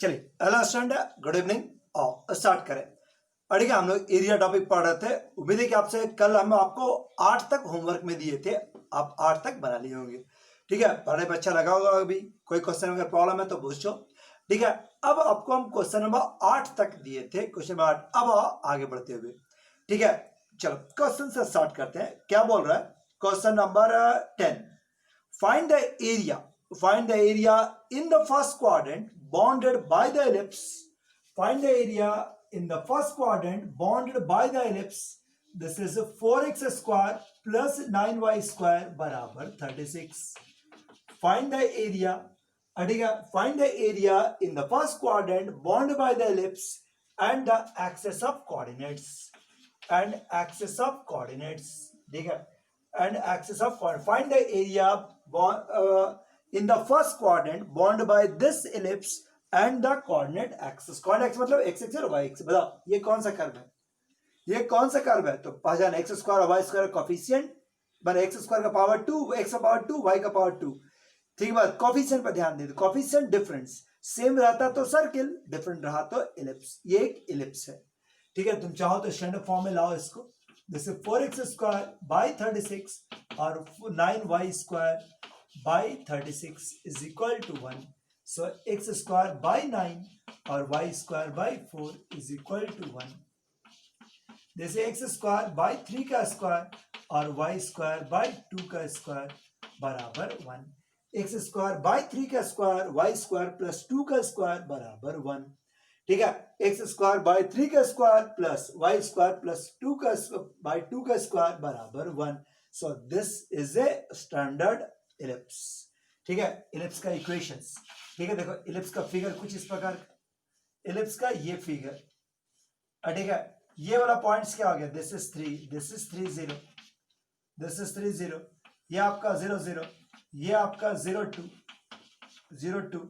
चलिए hello student, good evening. और start करें। अड़िए हम लोग एरिया टॉपिक पढ़ रहे थे। उम्मीद है कि आपसे कल हम आपको 8 तक होमवर्क में दिए थे, आप 8 तक बना लिए होंगे। ठीक है, पढ़ने में अच्छा लगा होगा। अभी कोई क्वेश्चन अगर प्रॉब्लम है तो पूछो। ठीक है, अब आपको हम क्वेश्चन नंबर 8 तक दिए थे, क्वेश्चन नंबर 8। अब आगे बढ़ते हुए, ठीक है, चलो क्वेश्चन से स्टार्ट करते हैं। क्या बोल रहा है question number 10? Find the area. Find the area in the first quadrant bounded by the ellipse. Find the area in the first quadrant bounded by the ellipse. This is 4x square plus 9y square बराबर 36. Find the area. Find the area in the first quadrant bounded by the ellipse and the axis of coordinates. And axis of coordinates. ठीक है, and axis of coordinates. Find the area in the first quadrant bounded by this ellipse and the coordinate axis. coordinate axis मतलब x axis और y axis. बताओ ये कौन सा curve है, ये कौन सा कर्व है? तो पहचान x स्क्वायर और y स्क्वायर कोफिशिएंट बने, x स्क्वायर का पावर 2, x का पावर 2, y का पावर 2। ठीक है, बात कोफिशिएंट पर ध्यान दे। कोफिशिएंट डिफरेंस सेम रहता तो सर्किल, डिफरेंट रहा तो इलिप्स। ये एक इलिप्स है। ठीक है, तुम चाहो तो स्टैंडर्ड फॉर्म में लाओ इसको। जैसे 4x स्क्वायर बाई 36 और 9y square by 36 is equal to 1. So x square by 9 और y square by 4 is equal to 1. जैसे x square by 3 का स्क्वायर और y square by 2 का स्क्वायर बराबर 1. x square by 3 का स्क्वायर y square plus 2 का square बराबर 1. ठीक है, x square by 3 का square plus y square plus 2 का by 2 का स्क्वायर बराबर 1. So this is a standard ellipse. ठीक है, इलिप्स का इक्वेशंस। ठीक है, देखो इलिप्स का फिगर कुछ इस प्रकार का, इलिप्स का ये फिगर। ठीक है, ये वाला पॉइंट्स क्या हो गया? This is 3, this is 3 0, this is 3 0, ये आपका 0 0, ये आपका 0 2 0 2,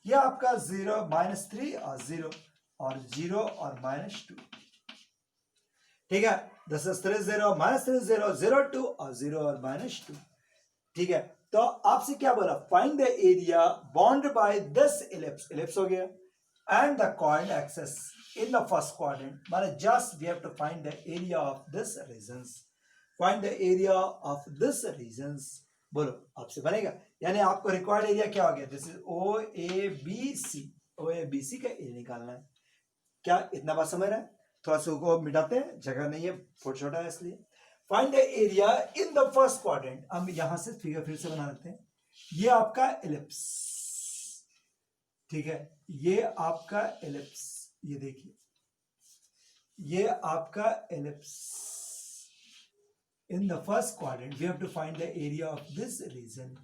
ये आपका 0 -3 और 0 और 0 और -2। ठीक है, दिस इज 3 0 -3 0 0 2 और 0 और -2। ठीक है, तो आपसे क्या बोला? Find the area bounded by this ellipse, ellipse हो गया, and the coordinate axis in the first quadrant. माने just we have to find the area of this regions. Find the area of this regions. बोलो आपसे बनेगा, यानी आपको required area क्या हो गया? This is O A B C, O A B C का एरिया निकालना है। क्या इतना बात समझ रहे हैं? थोड़ा सा को मिटाते हैं, जगह नहीं है, फोटो छोटा है इसलिए। Find the area in the first quadrant. हम यहां से फिगर फिर से बना लेते हैं। ये आपका एलिप्स, ठीक है, ये आपका एलिप्स, ये देखिए ये आपका ellipse in the first quadrant. We have to find the area of this region.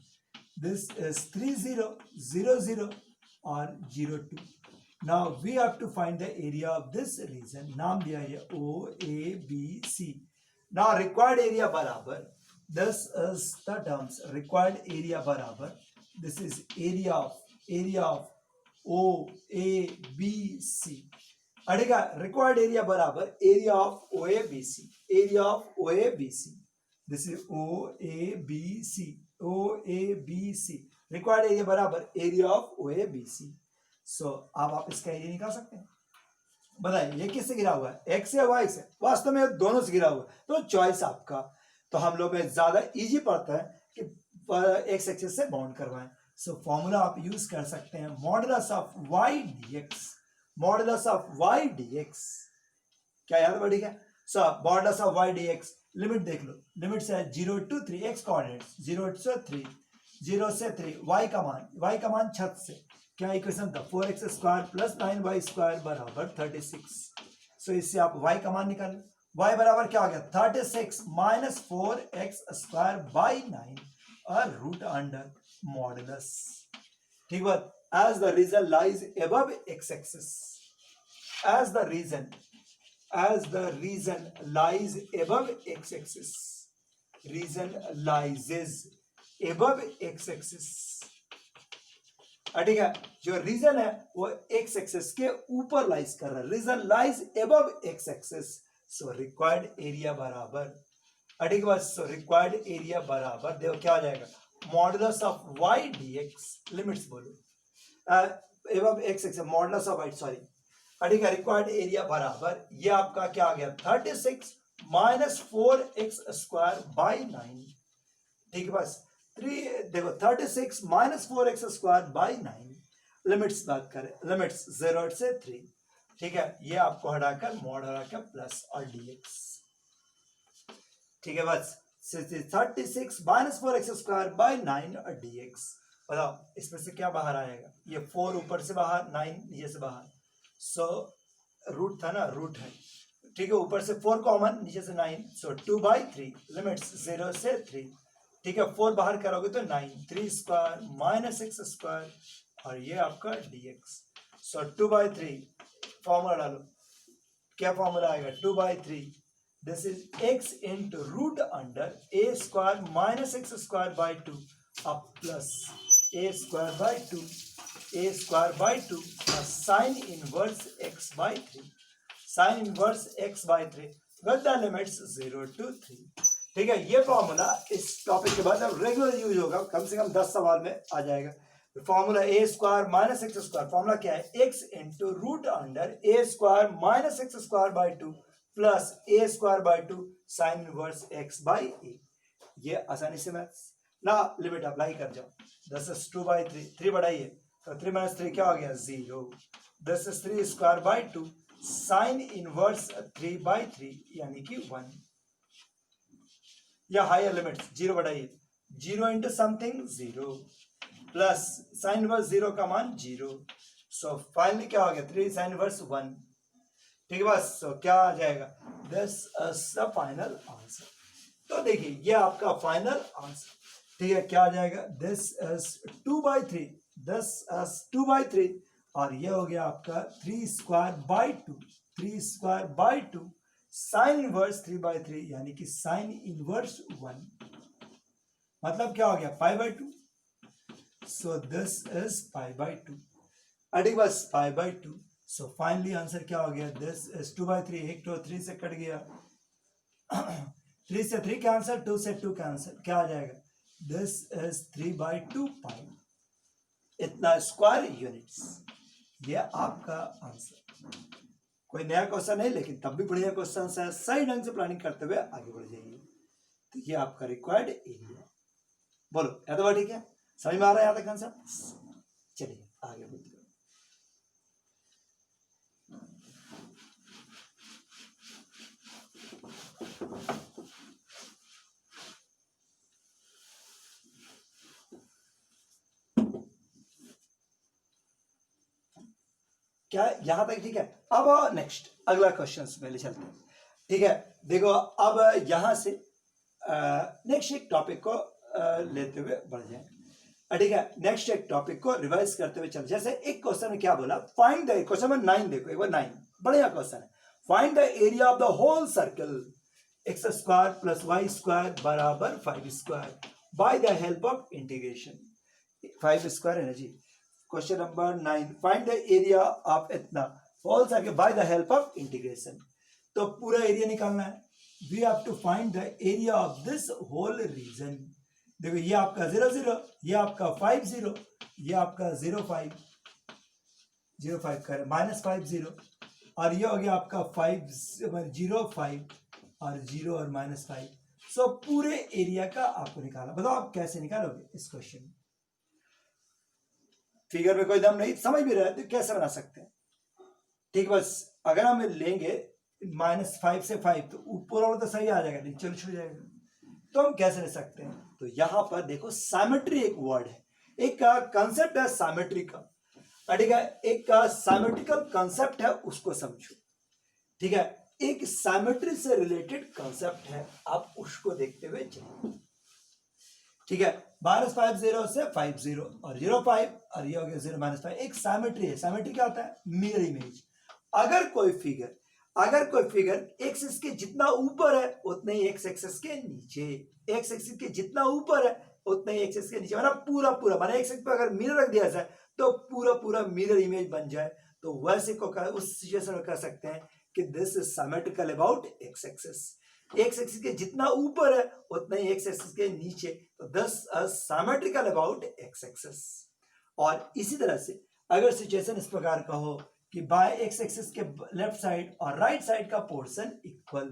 This is 3 0 0 0 और 0 2। Now we have to find the area of this region. नाम दिया है O A B C. Now required area बराबर, this is the terms, required area बराबर, this is area of O A B C। अड़ेगा required area बराबर area of O A B C, area of O A B C, this is O A B C, O A B C, required area बराबर area of O A B C। So अब आप इसका area निकाल सकते हैं। बताइए ये किससे गिरा हुआ है? एक्स या वाई से? वास्तव में दोनों से गिरा हुआ है, तो चॉइस आपका। तो हम लोग में ज्यादा इजी पड़ता है कि एक्स एक्सिस से बाउंड करवाएं। सो फॉर्मूला आप यूज कर सकते हैं, modulus of y dx, modulus of y dx. क्या याद बढ़ी है? So modulus of y dx, limit देख लो, लिमिट से 0 to 3, एक्स कोऑर्डिनेट्स 0 से 3, 0 से 3, वाई का मान छत से। क्या इक्वेशन था? 4x square plus 9y square बराबर 36। सो इससे आप y का मान निकालें। y बराबर क्या हो गया? 36 माइनस 4x स्क्वायर बाई 9 और रूट अंडर मॉडुलस। ठीक बात। As the region lies above x axis, as the region lies above x axis, region lies above x axis. ठीक है, जो रीजन है वो एक्स एक्सिस के ऊपर लाइज कर रहा है, reason lies above x axis. सो रिक्वायर्ड एरिया बराबर, ठीक है, सो रिक्वायर्ड एरिया बराबर देखो क्या हो जाएगा? Modulus of y dx, limits बोलो, एवं x x modulus of height sorry, ठीक है, रिक्वायर्ड एरिया बराबर ये आपका क्या आ गया 36 माइनस 4x² बाई 9, ठीक है बस 3 देखो 36 माइनस 4x² बाई 9, लिमिट्स बात करें, लिमिट्स 0 से 3, ठीक है, ये आपको हटाकर मॉड हटाकर प्लस और dx, ठीक है बस 36 माइनस 4x² बाई 9 और dx, बताओ इसमें से क्या बाहर आएगा, ये 4 ऊपर से बाहर 9 नीचे से बाहर, सो रूट था ना, रूट है, ठीक है, ऊपर से 4 कॉमन नीचे से 9, सो 2/3 लिमिट्स 0 से 3, ठीक है, 4 बाहर करोगे तो 9 3² माइनस x² और ये आपका dx, सो 2/3 फॉर्मूला डालो, क्या फॉर्मूला आएगा 2/3 this is x into root under a² minus x² by 2 अब plus a² by 2 a² plus sine inverse x by 3, sine inverse x by 3 with the limits 0 to 3, ठीक है, ये फॉर्मूला इस topic के बाद रेगुलर यूज होगा, कम से कम 10 सवाल में आ जाएगा। Formula a² minus x², formula क्या है x into root under a² minus x² by 2 plus a² by 2 sine inverse x by a, ये आसानी से मैथ्स ना लिमिट अप्लाई कर जाओ, दिस इज 2/3 3 बढ़ाइए तो 3 माइनस 3 क्या हो गया 0, this is 3² by 2 sine inverse 3/3 यानी कि 1, या हायर लिमिट 0 बढ़ाइए 0 into something 0 plus sine inverse 0 का मान 0, सो फाइनली क्या हो गया 3 साइन इनवर्स 1, ठीक है बस, सो क्या आ जाएगा this is the final answer, तो देखिए ये आपका फाइनल आंसर, ठीक है, क्या आ जाएगा दिस इज 2/3 दिस इज 2/3 और ये हो गया आपका 3² बाई 2 3² बाई 2 साइन इनवर्स 3/3 यानी कि साइन इनवर्स 1, मतलब क्या हो गया 5/2, सो दिस इज 5/2, ठीक बस 5/2, सो फाइनली आंसर क्या हो गया दिस इज 2/3, एक तो 3 से कट गया 3 से 3 कैंसिल, 2 से 2 कैंसिल, क्या आ जाएगा दिस इज 3/2 पाई, इतना स्क्वायर यूनिट्स, ये आपका आंसर, कोई नया क्वेश्चन है लेकिन तब भी बढ़िया क्वेश्चन है, सही ढंग से प्लानिंग करते हुए आगे बढ़ जाइए, तो ये आपका रिक्वायर्ड एरिया, बोलो या तो ठीक है, समझ में आ रहा है यहाँ तक कंसेप्ट, चलिए आगे बढ़ते हैं। क्या यहां तक ठीक है, अब नेक्स्ट अगला क्वेश्चन में ले चलते हैं, ठीक है, देखो अब यहां से नेक्स्ट एक टॉपिक को लेते हुए बढ़ जाए, ठीक है, नेक्स्ट एक टॉपिक को रिवाइज करते हुए चल, जैसे एक क्वेश्चन में क्या बोला फाइंड द, क्वेश्चन नंबर 9 देखो एक बार 9 बढ़िया क्वेश्चन है, find the area of the whole circle x² plus y² बराबर 5² by the help of integration, 5² है ना जी, question number 9 find the area of इतना whole circle by the help of integration, तो पूरा एरिया निकालना है, we have to find the area of this whole region, देखो ये आपका 0 0, ये आपका 5 0, ये आपका 0 5 0 5 कर -5 0 और ये हो गया आपका 5 0 5 और 0 और -5, सो पूरे एरिया का आपको निकालना, बताओ आप कैसे निकालोगे इस क्वेश्चन, फिगर में कोई दम नहीं, समझ भी रहे तो कैसे बना सकते हैं, ठीक, बस अगर हम लेंगे -5 से 5 तो ऊपर और तो सही आ जाएगा, नीचे छूट जाएगा, तो हम कैसे ले सकते हैं, तो यहां पर देखो साइमेट्री एक वर्ड है, एक कंसेप्ट है साइमेट्री का, ठीक है, एक साइमेट्रिकल कंसेप्ट है उसको समझो, ठीक है, एक साइमेट्री से रिलेटेड कंसेप्ट है, आप उसको देखते हुए चलिए, ठीक है, -5 0 से 5 0 और 0 5 और ये हो गया 0 -5, एक साइमेट्री है, साइमेट्री क्या होता है मिरर इमेज, अगर कोई फिगर एक्स एक्सिस के जितना ऊपर है उतने ही एक्स एक्सिस के नीचे, एक्स एक्सिस के जितना ऊपर है उतने ही एक्स एक्सिस के नीचे, मतलब पूरा माने एक्स एक्सिस पे अगर मिरर रख दिया जाए तो पूरा मिरर इमेज बन जाए, तो वैसे को उस सिचुएशन में कह सकते हैं कि this is symmetrical about x axis, x axis के जितना ऊपर है उतना ही एक्स एक्सिस के नीचे, तो this is symmetrical about x axis, और इसी तरह से अगर सिचुएशन इस प्रकार का हो कि बाय एक्स एक्सिस के लेफ्ट साइड और राइट साइड का पोर्शन इक्वल,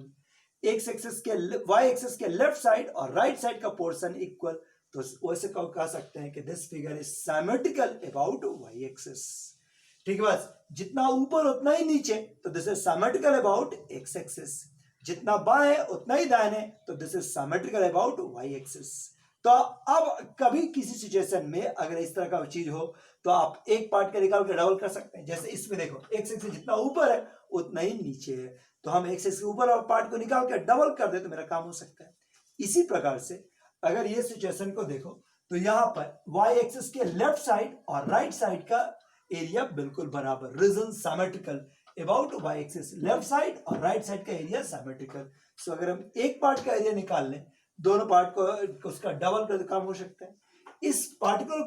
एक्स एक्सिस के वाई एक्सिस के लेफ्ट साइड और राइट साइड का पोर्शन इक्वल, तो वैसे कह सकते हैं कि this figure is symmetrical about y axis. ठीक है, बस जितना ऊपर उतना ही नीचे, तो this is symmetrical about x axis. जितना बाएं उतना ही दाहिने, तो this is symmetrical about y axis. तो अब कभी किसी सिचुएशन में अगर इस तरह का चीज हो तो आप एक पार्ट का निकाल के डबल कर सकते हैं। जैसे इसमें देखो एक्स एक्सिस जितना ऊपर है उतना ही नीचे है, तो हम एक्स एक्सिस के ऊपर और पार्ट को निकाल के डबल कर दे तो मेरा काम हो सकता है। इसी प्रकार से अगर ये सिचुएशन को देखो तो यहाँ पर वाई एक्सिस के लेफ्ट साइड और राइट साइड का एरिया बिल्कुल बराबर, region symmetrical about y axis, left side और राइट साइड का एरिया सिमेट्रिकल। सो अगर हम एक पार्ट का एरिया निकाल लें, दोनों पार्ट को उसका डबल कर काम हो सकता है। इस पार्टिकुलर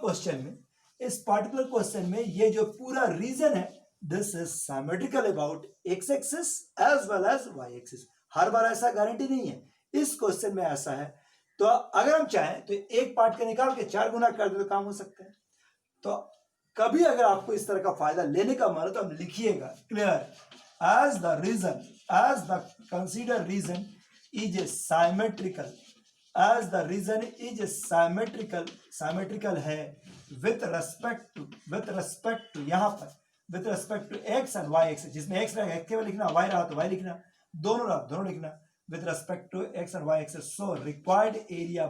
क्वेश्चन में ये जो पूरा रीजन है this is symmetrical about x axis as well as y axis. हर बार ऐसा गारंटी नहीं है, इस क्वेश्चन में ऐसा है। तो अगर हम चाहें तो एक पार्ट का निकाल के 4 गुना कर दे तो काम हो सकता है। तो कभी अगर आपको इस तरह का फायदा लेने का मन हो तो हम लिखिएगा clear, as the consider region is a symmetrical, as the region is symmetrical है with respect to यहाँ पर with respect to x and y axis, जिसमें x रहेगा x केवल लिखना, y रहा तो y लिखना, दोनों रहा दोनों लिखना, with respect to x and y axis। so required area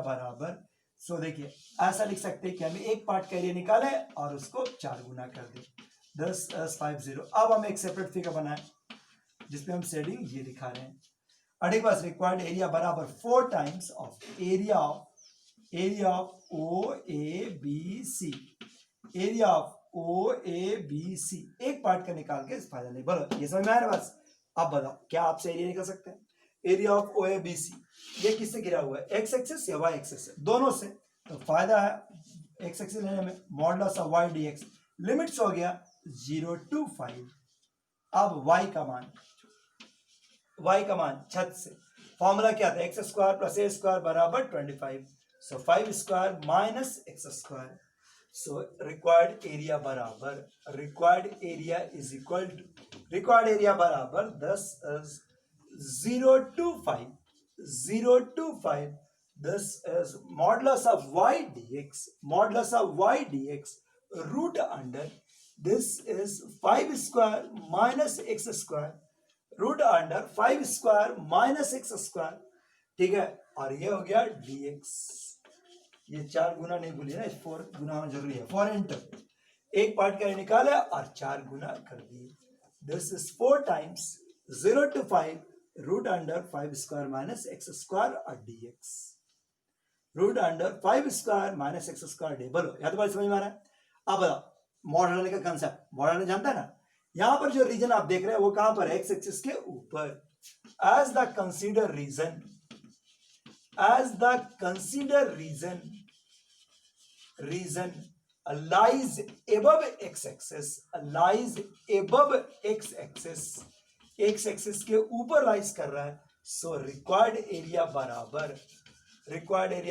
बराबर सो देखिए ऐसा लिख सकते हैं कि हमें एक पार्ट का एरिया निकाले और उसको 4 गुना कर दे, 10 अब हम एक सेपरेट फिगर बनाए जिसमें हम शेडिंग ये दिखा रहे हैं। अगले पास रिक्वायर्ड एरिया बराबर 4 times of area of O A B C, area of O A B C. एक पार्ट का निकाल के इस फायदा नहीं, बोलो ये समझ में आया ना? बस अब बताओ क्या आपसे एरिया निकल सकते हैं? Area of O A B C ये किससे घिरा हुआ है, एक्स एक्सिस या वाई एक्सिस से? दोनों से। तो फायदा है एक्स एक्सिस लेने में, modulus of y d x, limits हो गया 0 to 5। अब y का मान छत से, फॉर्मूला क्या था, x square plus a square बराबर 25, so 5 square minus x square. So required area बराबर, required area is equal to, required area बराबर 0 to 5, this is modulus of y dx root under, this is 5 square minus x square, root under 5 square minus x square. ठीक है, और ये हो गया dx। ये 4 गुना नहीं भूलिए ना, 4 गुना होना जरूरी है, 4 इंटू एक पार्ट का निकाले और 4 गुना कर दिए, this is 4 times 0 to 5 root under 5 square minus x square और dx, root under 5 square minus x square d. बोलो या तो बात समझ में आ रहा है? अब बताओ मॉडल का कंसेप्ट, मॉडल जानता है ना? यहां पर जो रीजन आप देख रहे हैं वो कहां पर है, एक्स एक्सिस के ऊपर। As the consider region lies above x axis के ऊपर लाइज कर रहा है। सो रिक्वायर्ड एरिया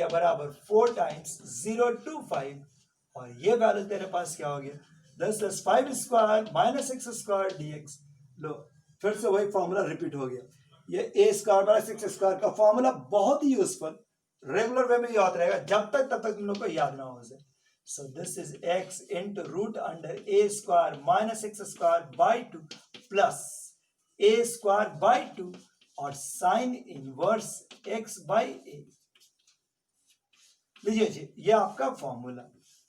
बराबर 4 टाइम्स 0 to 5, और ये वैल्यू तेरे पास क्या हो गया, 10 5 square minus x square dx। लो फिर से वही फॉर्मूला रिपीट हो गया, ये ए स्क्वायर माइनस एक्स स्क्वायर का फॉर्मूला बहुत ही यूजफुल, रेगुलर वे में याद रहेगा जब तक तुम लोग को याद ना हो जाए। So this is x into root under a square minus x square by 2 plus a square by 2 और sine inverse x by a. लीजिए जी ये आपका फॉर्मूला।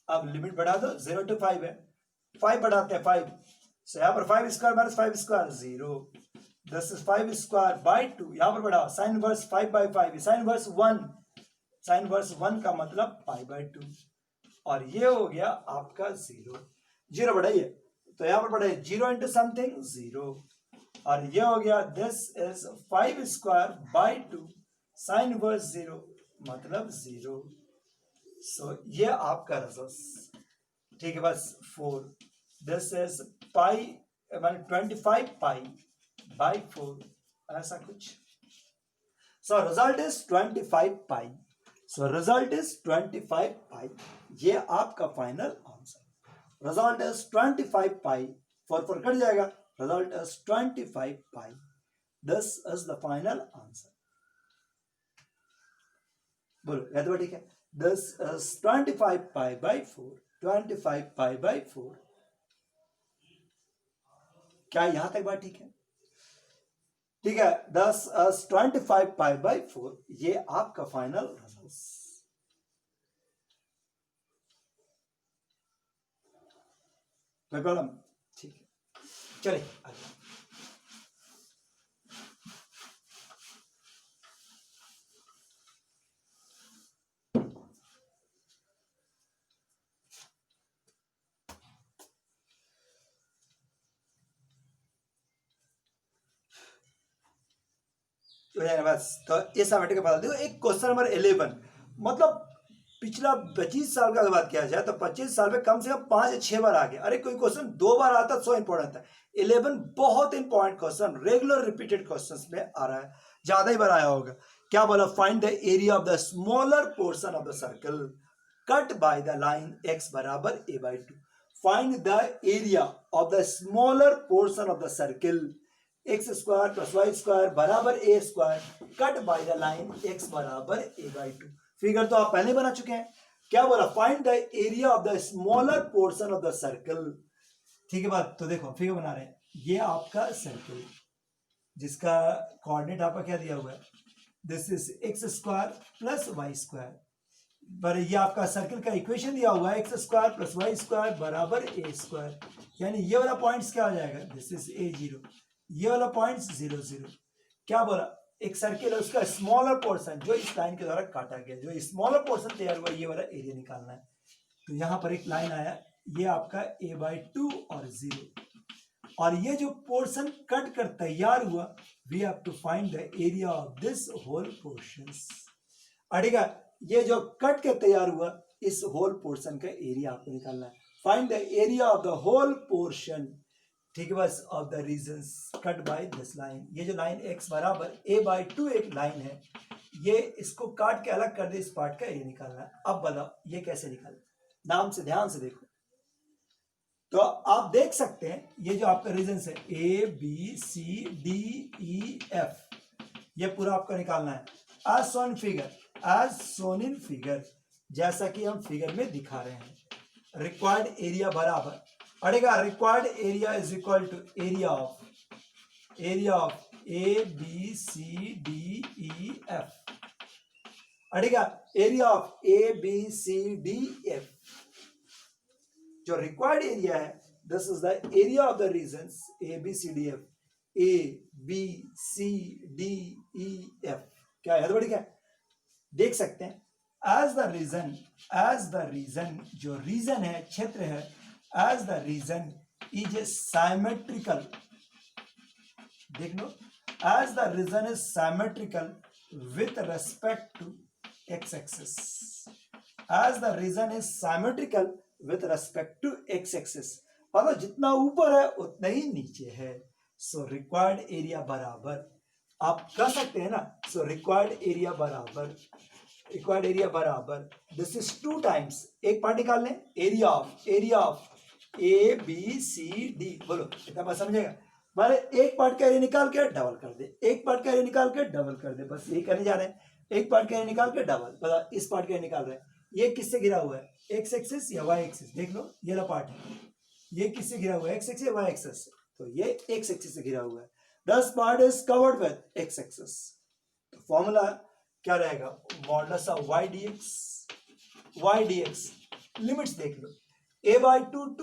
अब लिमिट बढ़ा दो, 0 to 5 है, 5 बढ़ाते हैं 5, सो यहाँ पर 5 square minus 5 square 0, this is 5 square by 2, यहाँ पर बढ़ाओ sine inverse 5 by 5, sign inverse 1 का मतलब पाई बाई 2, और ये हो गया आपका 0 बढ़ाइए, तो यहाँ पर बढ़ाइए 0 इंटू समथिंग 0, और ये हो गया this is 5 square by 2 sine inverse 0 मतलब 0। सो ये आपका रिजल्ट। ठीक है, बस 4, दिस इज पाई माने 25 पाई बाई 4 ऐसा कुछ। So result is 25 pi. So result is 25 pi, ये आपका final answer. Result is 25 pi, 4 cut जाएगा, result is 25 pi, this is the final answer. बोलो या तो ठीक है, this is 25 pi by 4, 25 pi by 4। क्या यहां तक बात ठीक है? ठीक है, 10 25 पाई बाई 4, ये आपका फाइनल रिजल्ट। कोई प्रॉब्लम? ठीक है, चलिए आगे। बस तो इस समेट के बता दो। एक क्वेश्चन नंबर 11, मतलब पिछला 25 साल का बात किया जाए तो 25 साल में कम से कम 5 या 6 बार आ गया। अरे कोई क्वेश्चन 2 बार आता तो इंपॉर्टेंट था। 11 बहुत important question, regular repeated questions में आ रहा है, ज्यादा ही बार आया होगा। क्या बोला? Find the area of the smaller portion of the circle cut by the line x बराबर a/2। Find the area of the smaller portion of the circle x² + y² बराबर a² cut by the line x बराबर a/2। Figure तो आप पहले बना चुके हैं। क्या बोला? Find the area of the smaller portion of the circle. ठीक है बात, तो देखो फिगर बना रहे हैं, ये आपका सर्कल जिसका कोऑर्डिनेट आपका क्या दिया हुआ है, दिस इज x² + y², पर ये आपका सर्कल का इक्वेशन दिया हुआ है x² + y² बराबर a², यानी ये वाला पॉइंट्स क्या हो जाएगा, दिस इज a0, ये वाला पॉइंट्स 0 0। क्या बोला? एक सर्किल है, उसका स्मॉलर पोर्शन जो इस लाइन के द्वारा काटा गया, जो स्मॉलर पोर्शन तैयार हुआ, ये वाला एरिया निकालना है। तो यहां पर एक लाइन आया, ये आपका a/2 और 0, और ये जो पोर्शन कट कर तैयार हुआ, we have to find the area of this whole portion. अड़ेगा, ये जो कट के तैयार हुआ, इस होल पोर्शन का एरिया आपको निकालना है। Find the area of the whole portion, ठीक है बस, of the regions cut by this line. ये जो लाइन x बराबर a/2 एक लाइन है, ये इसको काट के अलग कर दे, इस पार्ट का एरिया निकालना है। अब बताओ ये कैसे निकाले? नाम से ध्यान से देखो, तो आप देख सकते हैं ये जो आपका रीजन्स है A B C D E F, ये पूरा आपको निकालना है as shown figure, as shown in figure, जैसा कि हम फिगर में दिखा रहे हैं। रिक्वायर्ड एरिया बराबर अड़ेगा, required area is equal to area of A B C D E F, अड़ेगा area of A B C D F। जो रिक्वायर्ड एरिया है, this is the area of the regions A B C D F, A B C D E F। क्या है? बड़ी क्या देख सकते हैं, एज द रीजन, जो रीजन है, क्षेत्र है, as the region is symmetrical, देख लो, as the region is symmetrical with respect to x-axis, as the region is symmetrical with respect to x-axis, मतलब जितना ऊपर है उतना ही नीचे है। सो रिक्वायर्ड एरिया बराबर, आप कर सकते हैं ना, सो रिक्वायर्ड एरिया बराबर दिस इज 2 टाइम्स, एक पार्ट निकाल लें, area of A B C D, बोलो इतना बात समझेगा। माने एक पार्ट का एरिया निकाल के डबल कर दे, एक पार्ट का एरिया निकाल के डबल कर दे, बस यही करने जा रहे हैं। एक पार्ट का एरिया निकाल के डबल, पता इस पार्ट का एरिया निकाल रहे हैं, ये किससे घिरा हुआ है, एक्स एक्सिस या वाई एक्सिस, देख लो ये वाला पार्ट है, ये किससे घिरा हुआ है, एक्स एक्सिस या वाई एक्सिस, तो ये एक्स एक्सिस से घिरा हुआ है। This part is covered with x axis, तो फॉर्मूला क्या रहेगा, modulus of y dx, limits देख लो, a/2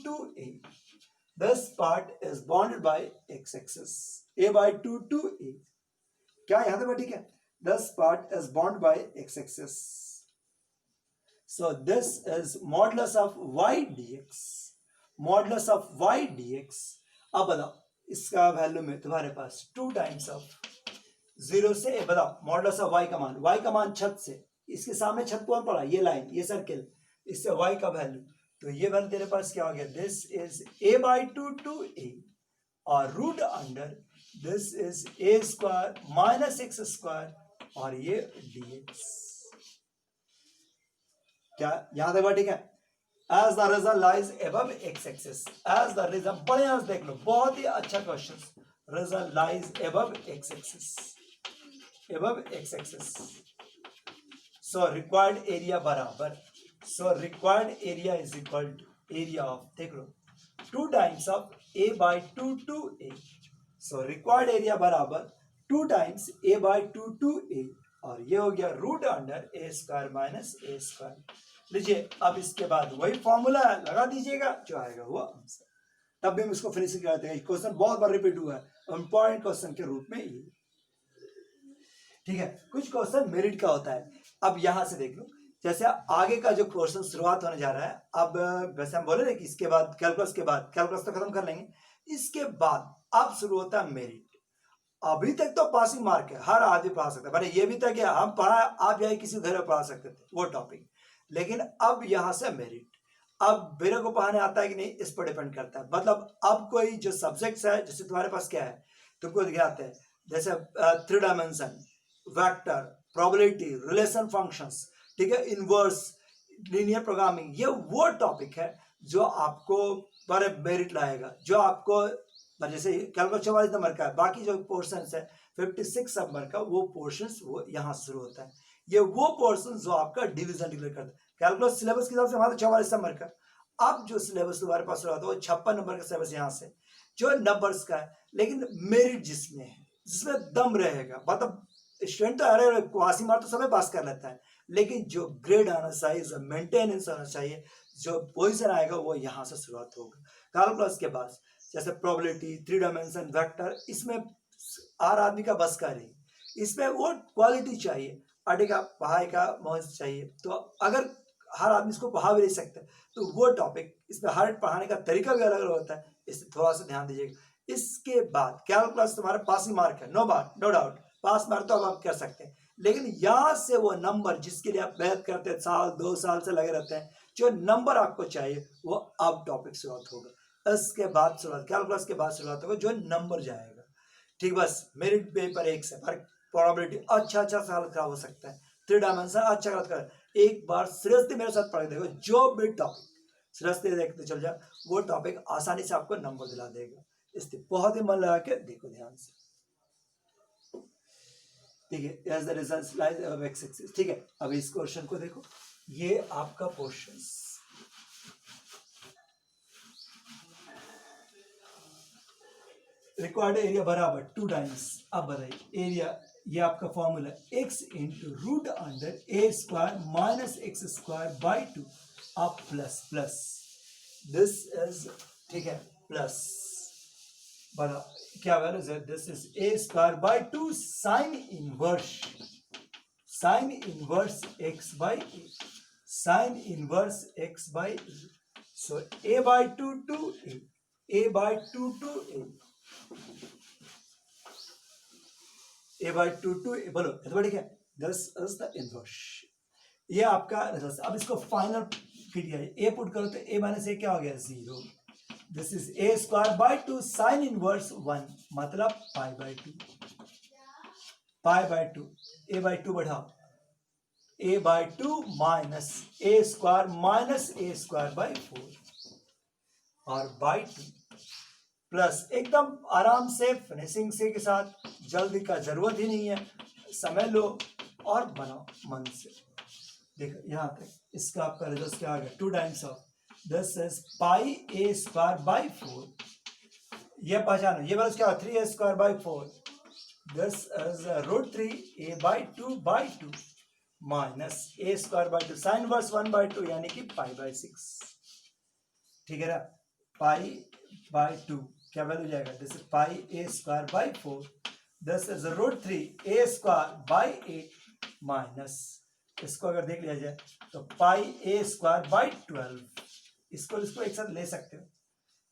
to a, this part is bounded by x-axis, a/2 to a, क्या यहां तक ठीक है, this part is bounded by x-axis, so this is modulus of y dx, अब बताओ इसका वैल्यू में तुम्हारे पास 2 टाइम्स ऑफ 0 से, बताओ मॉडुलस ऑफ y का मान छत से, इसके सामने छत कौन पड़ा, ये लाइन, ये सर्किल, इससे y का वैल्यू, तो ये वैल्यू तेरे पास क्या हो गया, this is a/2 to a, और root under this is a² - x² और ये dx। क्या याद है? ठीक है। As the result lies above x-axis, as the result, बढ़िया से देख लो, बहुत ही अच्छा question. Result lies above x-axis, above x-axis. So required area बराबर, so required area is equal to area of, देख लो, 2 times of a by 2 to a. So required area बराबर 2 times a by 2 to a, और ये हो गया root under a square minus a square. लीजिए, अब इसके बाद वही फॉर्मूला लगा दीजिएगा, जो आएगा वो आंसर। तब भी हम इसको फिनिशिंग करते हैं। क्वेश्चन बहुत बार रिपीट हुआ है इंपॉर्टेंट क्वेश्चन के रूप में ये, ठीक है। कुछ क्वेश्चन मेरिट का होता है। अब यहां से देख लो, जैसे आगे का जो क्वेश्चन शुरुआत होने जा रहा है, अब वैसे हम बोले ना कि इसके बाद कैलकुलस, के बाद कैलकुलस तो खत्म कर लेंगे, इसके बाद अब शुरू होता है मेरिट। अभी तक तो पासिंग मार्क है, हर आदमी पढ़ा सकता है, पर ये भी था कि हम पढ़ा, आप या किसी घर में पढ़ा सकते थे वो टॉपिक, लेकिन अब यहां से मेरिट। अब मेरे को पढ़ाने आता है कि नहीं, इस पर डिपेंड करता है। मतलब अब कोई जो सब्जेक्ट्स है, जैसे तुम्हारे पास क्या है, तुमको दिखाते हैं, जैसे 3 dimension, vector, probability, relation functions, ठीक है, इनवर्स, लीनियर प्रोग्रामिंग, ये वो टॉपिक है जो आपको बड़े मेरिट लाएगा, जो आपको जैसे कैलकुलस 44 नंबर का है, बाकी जो पोर्शन है 56 नंबर का, वो पोर्शन वो यहाँ शुरू होता है। ये वो पोर्शन जो आपका डिवीजन डिक्लेयर करता है। कैलकुलस सिलेबस के हिसाब से हमारा 44 नंबर का, अब जो सिलेबस तुम्हारे पास रहा था वो 56 नंबर का सिलेबस यहाँ से, जो नंबर्स का है, लेकिन मेरिट जिसमें है, जिसमें दम रहेगा, मतलब स्टूडेंट तो अरे क्वासी मार तो समय पास कर लेता है, लेकिन जो ग्रेड आना चाहिए, जो मेंटेनेंस आना चाहिए, जो पोजीशन आएगा, वो यहाँ से शुरुआत होगा। कैलकुलस के बाद जैसे प्रोबेबिलिटी, 3 डायमेंशन, वेक्टर, इसमें हर आदमी का बस का नहीं, इसमें वो क्वालिटी चाहिए, पढ़ने का, पढ़ाई का मौज चाहिए। तो अगर हर आदमी इसको पढ़ा भी नहीं सकता, तो वो टॉपिक, इसमें हर पढ़ाने का तरीका भी अलग अलग होता है, इससे थोड़ा सा ध्यान दीजिएगा। इसके बाद कैलकुलस तुम्हारा पासिंग मार्क है, नो डाउट, पास मार्क तो अब आप कर सकते हैं, लेकिन यहाँ से वो नंबर जिसके लिए आप मेहनत करते हैं, साल 2 साल से लगे रहते हैं, जो नंबर आपको चाहिए, वो अब टॉपिक शुरुआत होगा। इसके बाद शुरुआत, कैलकुलस के बाद शुरुआत होगा जो नंबर जाएगा, ठीक। बस मेरिट पेपर 1 से, पर प्रोबेबिलिटी अच्छा साल खराब हो सकता है, 3 डायमेंशन अच्छा गलत कर, एक बार सीरियसली मेरे साथ पढ़ देखो, जो भी टॉपिक सीरियसली देखते चल जाए, वो टॉपिक आसानी से आपको नंबर दिला देगा। इसलिए बहुत ही मन लगा के देखो ध्यान से, ठीक है। As the result lies above x-axis, ठीक है। अब इस क्वेश्चन को देखो, ये आपका पोर्शन, रिक्वायर्ड एरिया बराबर 2 टाइम्स, अब बताइए एरिया, ये आपका formula x into root under a square minus x square by 2, अब प्लस दिस इज, ठीक है, प्लस बड़ा क्या वैल्यू है, this is a square by 2 sine inverse x by a, sine inverse x by a, so a by 2 to a by 2 to a by 2 to a, बोलो ठीक है, this is the inverse, ये आपका result. अब इसको final fit किया, ए put करो तो ए माइनस ए क्या हो गया, 0। This is a square by 2 sine inverse 1, मतलब पाई बाई 2, ए बाई 2 बढ़ाओ, a by 2 minus a square by 4, और बाई 2 प्लस, एकदम आराम से फिनिशिंग से के साथ, जल्दी का जरूरत ही नहीं है, समय लो और बनाओ मन से। देखो यहाँ तक इसका आपका रिजल्ट क्या आ गया, 2 times of this is pi a square by 4, ये पहचानो, ये बस क्या, 3 a square by 4, this is root 3 a by 2 minus a square by 2 sine verse 1 by 2, यानी कि पाई बाई 6, ठीक है ना, पाई बाई 2 क्या वैल्यू जाएगा, this is pi a square by 4, this is root 3 a square by 8 minus, इसको अगर देख लिया जाए तो पाई ए स्क्वायर बाई 12, इसको एक साथ ले सकते हो,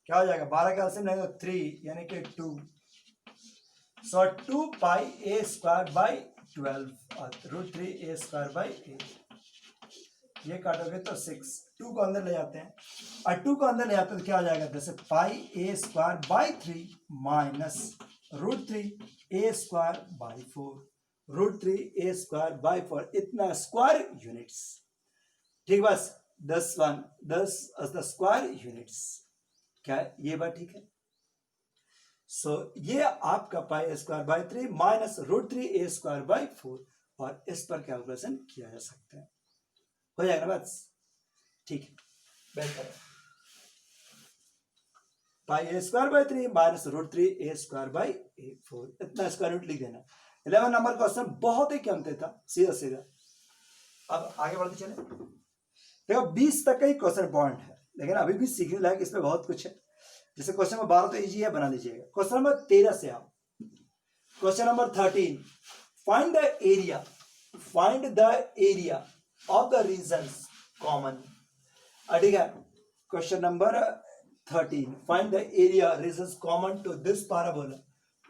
क्या हो जाएगा, 12 का एलसीएम नहीं तो 3 यानी कि 2, सो 2 पाई ए स्क्वायर बाई 12 और रूट 3 ए स्क्वायर बाई 8, ये काटोगे तो 6, 2 को अंदर ले जाते हैं, और 2 को अंदर ले जाते हैं तो क्या हो जाएगा, जैसे pi a square by 3 minus root 3 a square by 4, √3a²/4 इतना स्क्वायर यूनिट्स। ठीक, बस 10 द स्क्वायर यूनिट्स। क्या ये बात ठीक है? सो ये आपका πa²/3 माइनस √3a²/4 और इस पर कैलकुलेशन किया जा सकता है। हो जाएगा बस, ठीक है, बेहतर है। πa²/3 माइनस √3a²/4 इतना स्क्वायर रूट लिख देना। 11 नंबर क्वेश्चन बहुत ही कम था, सीधा सीधा। अब आगे बढ़ते चले। देखो 20 तक का ही क्वेश्चन पॉइंट है, लेकिन अभी भी सीखने लायक इसमें बहुत कुछ है। जैसे क्वेश्चन नंबर 12 तो इजी है, बना लीजिएगा। क्वेश्चन नंबर 13 से आप question number 13, find the area of the regions common. ठीक है, question number 13, find the area regions common to this parabola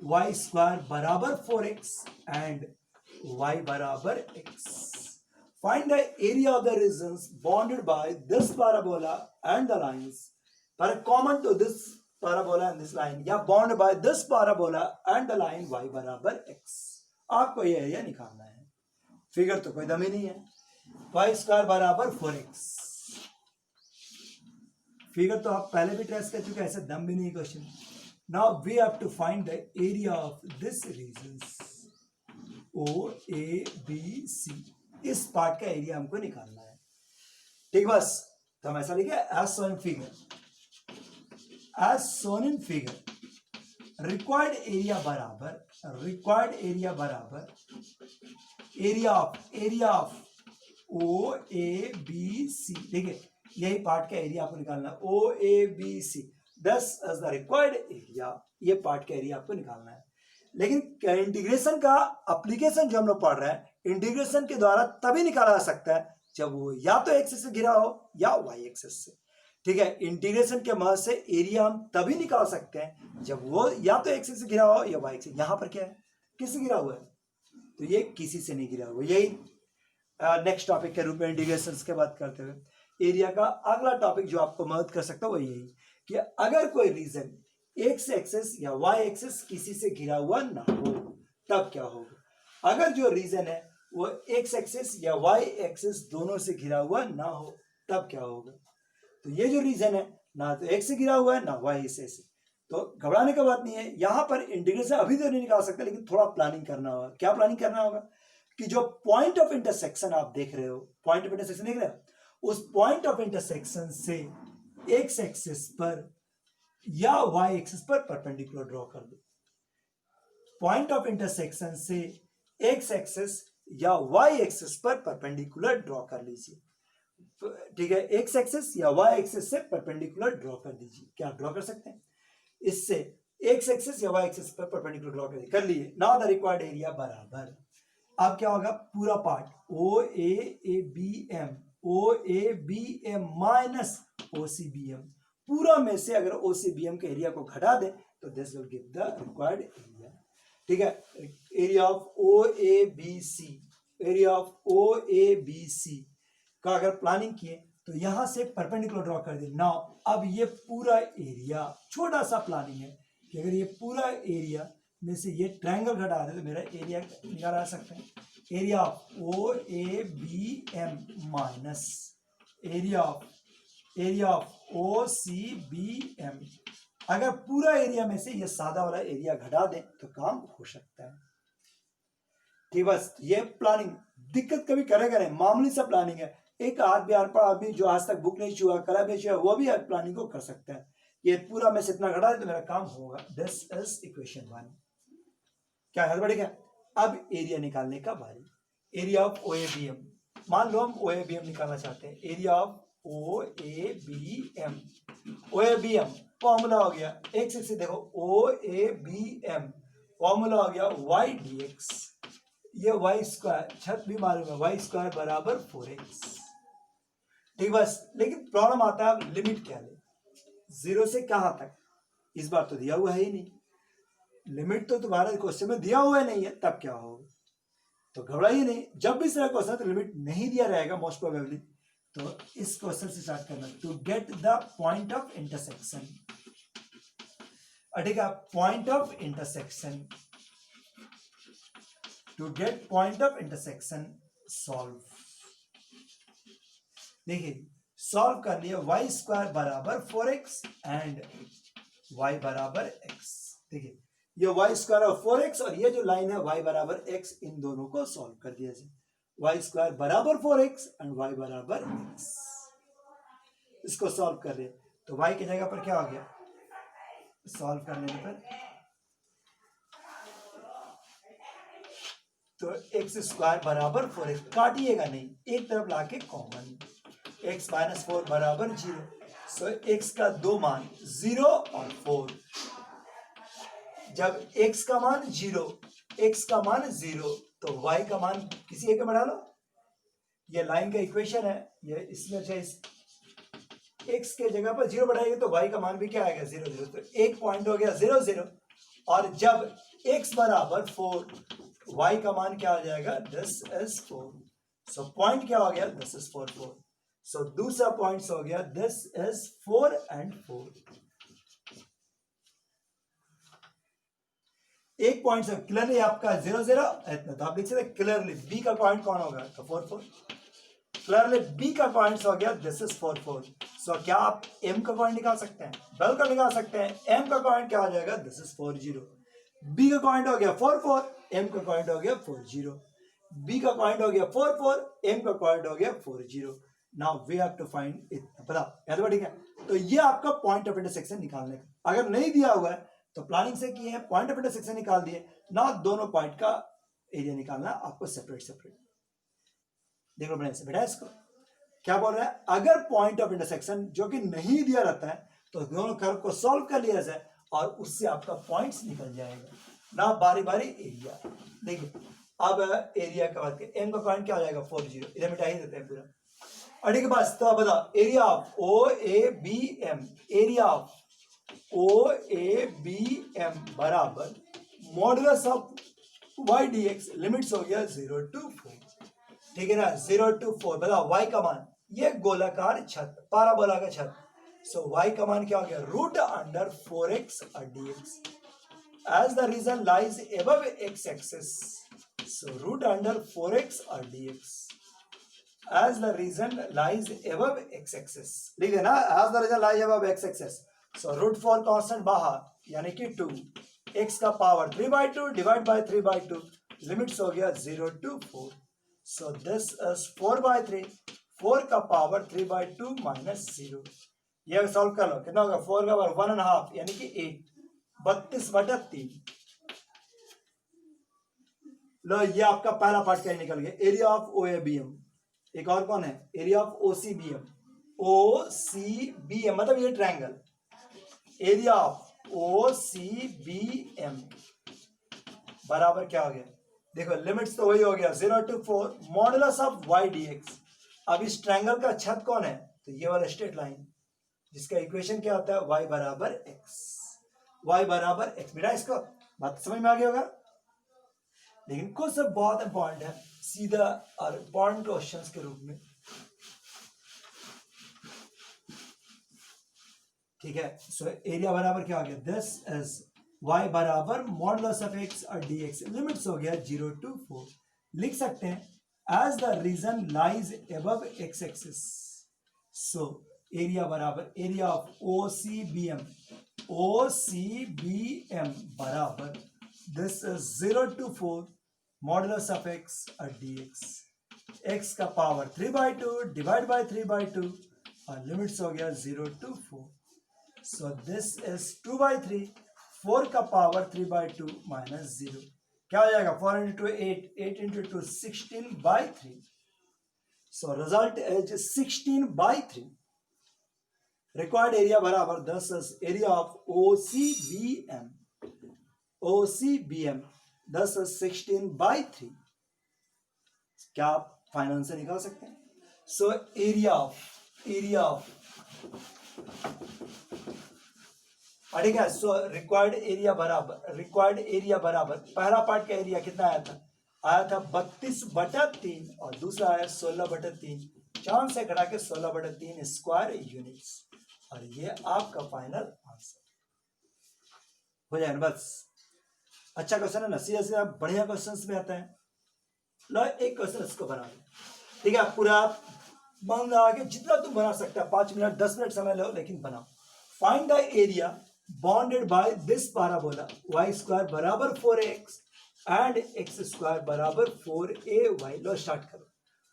y² बराबर 4x एंड y बराबर x। Find the area of the regions bounded by this parabola and the lines that are common to this parabola and this line, या bounded by this parabola and the line y बराबर x। आपको ये area निकालना है। Figure तो कोई दम ही नहीं है, y² बराबर 4x। फिगर तो आप पहले भी ट्रेस कर चुके हैं, ऐसे दम भी नहीं question. Now we have to find the area of this regions OABC। इस पार्ट का एरिया हमको निकालना है। ठीक, बस तो हम ऐसा लिखे as shown in figure required area बराबर एरिया ऑफ OABC। देखिए यही पार्ट का एरिया आपको निकालना है, OABC। दस एज द रिक्वायर्ड एरिया, ये पार्ट का एरिया आपको निकालना है। लेकिन इंटीग्रेशन का एप्लीकेशन जो हम लोग पढ़ रहे हैं, इंटीग्रेशन के द्वारा तभी निकाला जा सकता है जब वो या तो एक्सिस से घिरा हो या वाई एक्सिस से। ठीक है, इंटीग्रेशन के मदद से एरिया हम तभी निकाल सकते हैं जब वो या तो एक्सिस से घिरा हो या वाई एक्सिस। यहां पर क्या है, किससे घिरा हुआ है? तो ये किसी से नहीं घिरा हुआ। यही नेक्स्ट टॉपिक के रूप में इंटीग्रेशन के बात करते हुए एरिया का अगला टॉपिक जो आपको मदद कर सकता है वो यही कि अगर कोई रीजन एक्स एक्सिस या वाई एक्सिस किसी से घिरा हुआ ना हो तब क्या होगा। अगर जो रीजन है वो एक्स एक्सिस या वाई एक्सिस दोनों से घिरा हुआ ना हो तब क्या होगा। तो ये जो रीजन है ना तो एक्स से घिरा हुआ है ना वाई से, तो घबराने का बात नहीं है। यहां पर इंटीग्रेशन अभी तो नहीं निकाल सकते, लेकिन थोड़ा प्लानिंग करना होगा। क्या प्लानिंग करना होगा कि जो पॉइंट ऑफ इंटरसेक्शन आप देख रहे हो, पॉइंट ऑफ इंटरसेक्शन देख रहे हो, उस पॉइंट ऑफ इंटरसेक्शन से एक्स एक्सिस पर या वाई एक्सिस पर परपेंडिकुलर ड्रॉ कर दो। पॉइंट ऑफ इंटरसेक्शन से एक्स एक्सिस या वाई एक्सिस पर परपेंडिकुलर ड्रॉ कर लीजिए। ठीक है, एक्स एक्सिस या वाई एक्सिस से परपेंडिकुलर ड्रॉ कर दीजिए। क्या ड्रॉ कर सकते हैं इससे? एक्स एक्सिस या वाई एक्सिस पर परपेंडिकुलर ड्रॉ कर लिए। नाउ द रिक्वायर्ड एरिया बराबर, अब क्या होगा, पूरा पार्ट OABM माइनस OCBM, पूरा में से अगर OCBM के एरिया को घटा दें तो this will give the required area. ठीक है, एरिया ऑफ OABC का अगर प्लानिंग किए तो यहां से परपेंडिकुलर ड्रॉ कर दे। नाउ अब ये पूरा एरिया, छोटा सा प्लानिंग है कि अगर ये पूरा एरिया में से ये ट्रायंगल घटा दे तो मेरा एरिया निकाला जा सकता है। Area of OABM minus area of OCBM, अगर पूरा एरिया में से ये सादा वाला एरिया घटा दें तो काम हो सकता है। ठीक, बस ये प्लानिंग दिक्कत कभी करेगा नहीं, मामूली सा प्लानिंग है। एक आदमी अनपढ़ आदमी जो आज तक बुक नहीं छुआ, कलम नहीं छुआ, वो भी प्लानिंग को कर सकता है। ये पूरा में से इतना घटा दे तो मेरा काम होगा। This is equation 1। क्या हल बढ़ेगा? अब एरिया निकालने का बारी। एरिया ऑफ OABM, मान लो हम OABM निकालना चाहते हैं। एरिया ऑफ OABM फॉर्मूला हो गया x से, देखो OABM फॉर्मूला हो गया y dx, ये y² छत भी मालूम है, y² बराबर 4x। ठीक, बस लेकिन प्रॉब्लम आता है लिमिट क्या ले, 0 से कहां तक। इस बार तो दिया हुआ है ही नहीं, लिमिट तो तुम्हारे क्वेश्चन में दिया हुआ नहीं है, तब क्या होगा। तो घबराइए नहीं, जब भी इस तरह क्वेश्चन तो लिमिट नहीं दिया रहेगा मोस्ट प्रोबेबली। तो इस क्वेश्चन से स्टार्ट करना, to get the point of intersection. ठीक है, point of intersection to get point of intersection solve. देखिए सॉल्व कर लिया, वाई स्क्वायर बराबर 4x एंड y बराबर x। देखिए ये y स्क्वायर और 4x और ये जो लाइन है y बराबर x, इन दोनों को सॉल्व कर दिया जाए। y स्क्वायर बराबर 4x एंड y बराबर x, इसको सॉल्व कर रहे तो y की जगह पर क्या हो गया, सॉल्व करने पर तो x स्क्वायर बराबर 4x, काटिएगा नहीं, एक तरफ लाके कॉमन, x माइनस 4 बराबर 0। सो x का दो मान 0 और 4। जब x का मान 0, x का मान 0 तो y का मान किसी एक में डालो। ये लाइन का इक्वेशन है, ये इसमें से x के जगह पर 0 बढ़ाएंगे तो y का मान भी क्या आएगा 0 0। तो एक पॉइंट हो गया 0 0, और जब x बराबर 4 y का मान क्या हो जाएगा, दिस इज 4। सो पॉइंट क्या हो गया, दिस इज 4 4। सो दूसरा पॉइंट हो गया दिस इज 4 एंड 4। एक पॉइंट से क्लियरली आपका 0 0 इतना, तो आप लिख सकते क्लियरली बी का पॉइंट कौन होगा, तो 4 4। क्लियरली बी का पॉइंट हो गया दिस इज 4 4। सो क्या आप एम का पॉइंट निकाल सकते हैं, बिल्कुल निकाल सकते हैं। एम का पॉइंट क्या हो जाएगा, दिस इज 4 0। बी का पॉइंट हो गया 4 4, एम का पॉइंट हो गया 4 0। बी का पॉइंट हो गया 4 4, एम का पॉइंट हो गया 4 0। Now we have to find it, बताओ ठीक है। तो ये आपका पॉइंट ऑफ इंटरसेक्शन निकालने का, अगर नहीं दिया हुआ है तो प्लानिंग से किए, पॉइंट ऑफ इंटरसेक्शन निकाल दिए ना, दोनों पॉइंट का एरिया निकालना आपको सेपरेट सेपरेट। देखो बेटा इसको क्या बोल रहा है, अगर पॉइंट ऑफ इंटरसेक्शन जो कि नहीं दिया रहता है तो दोनों कर्व को सॉल्व कर लिया जाए और उससे आपका पॉइंट्स निकल जाएगा ना, बारी बारी एरिया। देखिए अब एरिया का बात करें, एम का पॉइंट क्या हो जाएगा 4 0, इधर मिटा ही देते हैं पूरा। और ठीक है बस, तो बता area of O A B M, area of O A B M बराबर modulus of y dx, limits हो गया 0 to 4, ठीक है ना, 0 to 4। बताओ y का मान, ये गोलाकार छत, पाराबोला का छत, सो y का मान क्या हो गया, root under 4x dx, as the region lies above x axis, so root under 4x dx, as the region lies above x axis, लिख देना as the region lies above x axis, so root 4 constant बाहर यानी कि 2, x का power 3/2 divide by 3/2, limits हो गया 0 to 4, so this is 4/3, 4 का power 3/2 minus 0। ये सॉल्व कर लो, कितना होगा, 4 का पावर 1.5 यानी कि 8, 32/3। लो ये आपका पहला पार्ट क्या निकल गया, area of O A B M. एक और कौन है, area of O C B M, O C B M मतलब ये triangle, area of O C B M बराबर क्या हो गया, देखो लिमिट्स तो वही हो गया 0 to 4 modulus of y dx। अब इस ट्रायंगल का छत कौन है, तो ये वाला स्ट्रेट लाइन जिसका इक्वेशन क्या होता है, y बराबर x, y बराबर x। बेटा इसको बात समझ में आ गया होगा, लेकिन कुछ सब बहुत इंपॉर्टेंट है सीधा और इंपॉर्टेंट क्वेश्चंस के रूप में, ठीक है। सो एरिया बराबर क्या हो गया, दिस इज y बराबर मॉडुलस ऑफ x और dx, लिमिट्स हो गया 0 to 4। लिख सकते हैं as the region lies above x axis, so area बराबर area of O C B M, O C B M बराबर this is 0 to 4 modulus of x और dx, x का पावर 3/2 डिवाइड बाय 3/2 और limits हो गया 0 to 4, so this is 2/3, 4 का power 3/2 minus 0, क्या हो जाएगा 4 into 8, 8 into 2 16/3, so result is 16/3। Required area बराबर 10 is area of OCBM, OCBM 10 is 16/3। क्या आप फाइनल आंसर निकाल सकते हैं, सो एरिया ऑफ ठीक है। सो रिक्वायर्ड एरिया बराबर पहला पार्ट का एरिया कितना आया था 32/3 और दूसरा आया 16/3, चांद से घटा के 16/3 स्क्वायर यूनिट्स, और ये आपका फाइनल आंसर हो जाएगा। बस अच्छा क्वेश्चन है ना, सीधा सीधा बढ़िया क्वेश्चंस में आता है। लो एक क्वेश्चन इसको बना दो, ठीक है। पूरा मन लगा के जितना तुम बना सकता है, 5 मिनट 10 मिनट समय लो, लेकिन बनाओ। Find the area bounded by this parabola y square बराबर 4x एंड x स्क्वायर बराबर 4ay। लो स्टार्ट करो।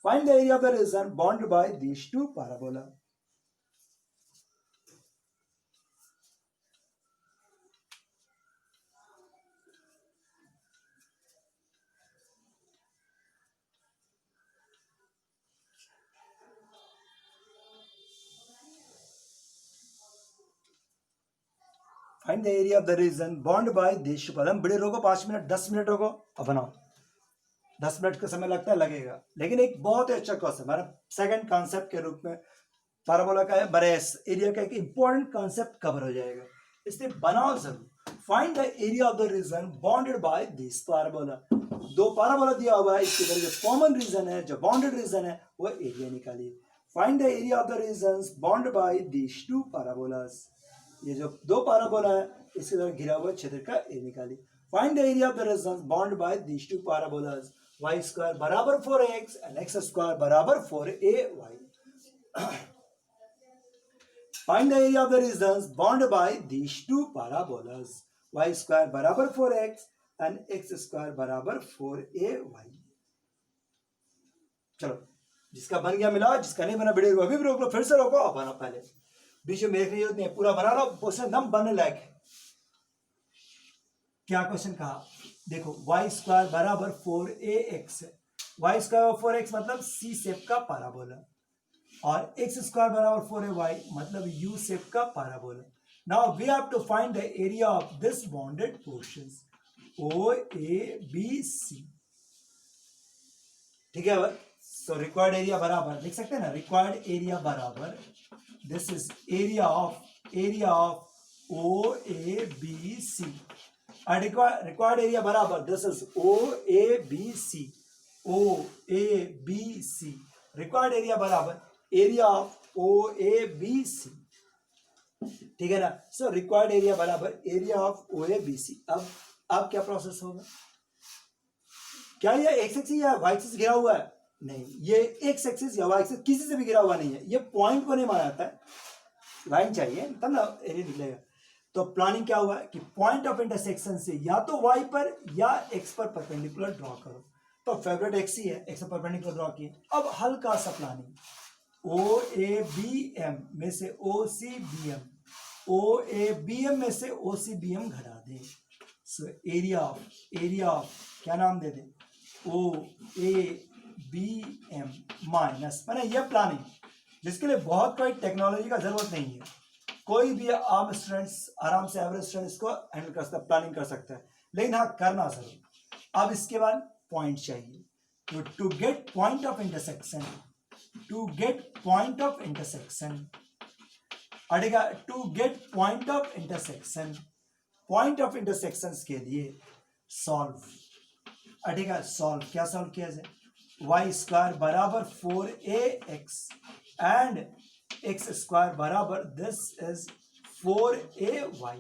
Find the area of the region bounded by this two parabola. Find the area of the region bound by this two. हम बड़े रोको 5 minute 10 minute रोको, अब बनाओ। 10 मिनट का समय लगता है, लगेगा, लेकिन एक बहुत ही अच्छा क्वेश्चन हमारा सेकंड कॉन्सेप्ट के रूप में पैराबोला का है, बड़े एरिया का एक इंपॉर्टेंट कॉन्सेप्ट कवर हो जाएगा, इसलिए बनाओ जरूर। Find the area of the region bounded by this parabola. दो पैराबोला दिया हुआ है, इसके जो कॉमन रीजन है, जो बाउंडेड रीजन है, वो एरिया निकालिए। Find the area of the region bounded by this two parabolas. ये जो दो पैराबोला है, इसके द्वारा घिरा हुआ क्षेत्र का एरिया निकालिए। Find the area of the region bounded by this two parabolas. y square बराबर 4x एंड x स्क्वायर बराबर 4ay। Find the area of the regions bounded by these two parabolas. Y square बराबर 4x and x square बराबर 4ay। चलो, जिसका बन गया मिला, जिसका नहीं बना वीडियो अभी भी रोक लो, फिर से रोको, अब बना पहले, बीच में मेरे की जरूरत नहीं है, पूरा बना लो, क्वेश्चन एकदम बनने लायक है। क्या क्वेश्चन कहा देखो, y स्क्वायर बराबर 4ax है। y स्क्वायर 4x मतलब सी शेप का पैराबोला, और x स्क्वायर बराबर 4ay मतलब u शेप का parabola. Now we have to find the area of this bounded portions o a b c, ठीक है। सो रिक्वायर्ड एरिया बराबर लिख सकते हैं ना, रिक्वायर्ड एरिया बराबर this is area of o a b c, and required area बराबर this is OABC, OABC, required area बराबर area of OABC, ठीक है ना। सो रिक्वायर्ड एरिया बराबर एरिया ऑफ OABC। अब क्या प्रोसेस होगा, क्या ये एक्स एक्सिस या वाई एक्सिस घिरा हुआ है? नहीं, ये एक्स एक्सिस या वाई एक्सिस किसी से भी घिरा हुआ नहीं है, ये पॉइंट को नहीं माना जाता है, लाइन चाहिए तब ना एरिया निकलेगा। तो प्लानिंग क्या हुआ कि पॉइंट ऑफ इंटरसेक्शन से या तो y पर या x पर परपेंडिकुलर ड्रॉ करो। तो फेवरेट x ही है, x पर परपेंडिकुलर ड्रॉ किए। अब हल्का सा प्लानिंग, OABM में से OCBM, OABM में से OCBM घटा दे। सो एरिया ऑफ क्या नाम दे दे, OABM माइनस, मैंने ये प्लानिंग, जिसके लिए बहुत कोई टेक्नोलॉजी का जरूरत नहीं है, कोई भी आम स्टूडेंट्स आराम से, एवरेज स्टूडेंट इसको हैंडल कर सकता है, प्लानिंग कर सकता है, लेकिन हाँ करना जरूर। अब इसके बाद पॉइंट चाहिए, तो to get point of intersection, अड़ेगा to get point of intersection के लिए सॉल्व, अड़ेगा सॉल्व, क्या सॉल्व किया जाए, y स्क्वायर बराबर 4ax एंड x स्क्वायर बराबर दिस इज 4ay,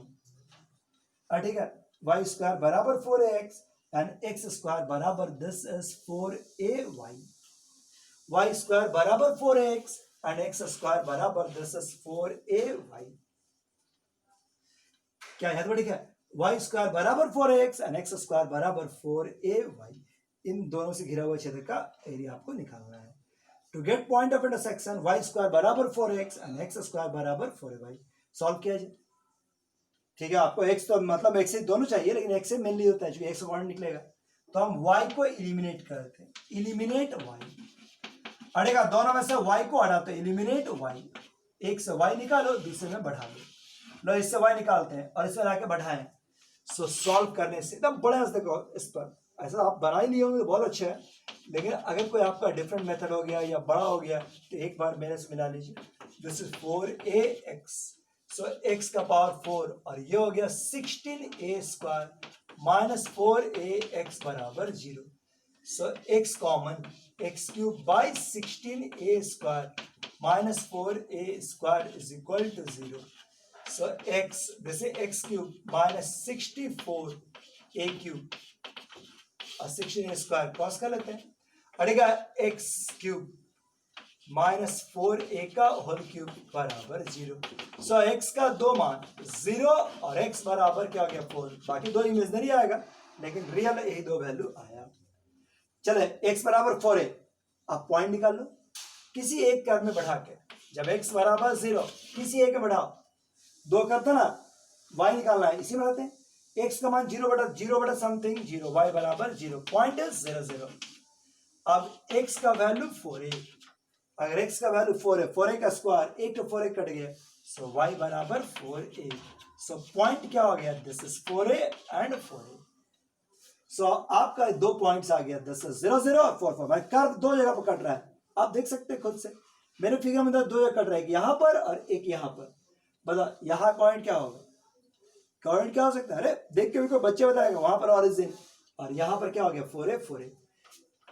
ठीक है। y स्क्वायर बराबर 4ax एंड x स्क्वायर बराबर this is 4ay, y square बराबर 4ax एंड x स्क्वायर बराबर दिस इज 4ay। क्या है तो ठीक है, y स्क्वायर बराबर 4ax एंड x स्क्वायर बराबर 4ay, इन दोनों से घिरा हुआ क्षेत्र का एरिया आपको निकालना है। To get point of intersection y square बराबर 4x एंड x स्क्वायर बराबर 4y, सॉल्व किया जाए, ठीक है। आपको x तो मतलब x से दोनों चाहिए, लेकिन x से मेनली होता है, क्योंकि x पॉइंट निकलेगा, तो हम y को इलिमिनेट करते हैं, इलिमिनेट y, अड़ेगा दोनों में से y को हटाते हैं, इलिमिनेट y, एक से y निकालो, दूसरे में बढ़ा लो, लो इससे y निकालते हैं और इसमें लाके बढ़ाएं। सो सॉल्व करने से एकदम बड़े से देखो, इस पर ऐसा आप बना ही लिए होंगे तो बहुत अच्छा है, लेकिन अगर कोई आपका डिफरेंट मेथड हो गया या बड़ा हो गया तो एक बार मेरे से मिला लीजिए। This is 4ax, so x का पावर 4, और ये हो गया 16a स्क्वायर माइनस 4ax बराबर 0। So x common, x cube by 16a square minus 4a square is equal to 0। So x, this is x cube minus 64a cube और 16 square cross कर लेते हैं, अड़ेगा एक्स क्यूब माइनस 4a का whole cube बराबर 0। So x का दो मान 0 और x बराबर क्या हो गया 4। बाकी दो इमेजनरी आएगा लेकिन रियल यही दो वैल्यू आया। चले x बराबर 4a, आप पॉइंट निकाल लो किसी एक कर्व में बढ़ा के। जब x बराबर 0 किसी एक में बढ़ाओ, दो कर था ना, y निकालना है, इसी में रहते हैं। x का मान 0 बटा समथिंग 0, y बराबर 0, पॉइंट इज 0 0। अब x का वैल्यू 4a, अगर x का वैल्यू 4 है, 4a का स्क्वायर, 1 तो 4a कट गया, सो y बराबर 4a। सो पॉइंट क्या हो गया, this is 4a and 4a। सो आपका दो पॉइंट्स आ गया, दिस इज 0 0 और 4 4। भाई कर्व दो जगह पर कट रहा है, आप देख सकते हैं खुद से। मेरे फिगर में दो जगह कट रहा है, एक यहां पर और एक यहां पर। बता यहां पॉइंट क्या होगा, पॉइंट क्या हो सकता है? अरे देख के भी कोई बच्चे बताएगा, वहां पर ऑरिजिन, और यहां पर क्या हो गया 4a 4a।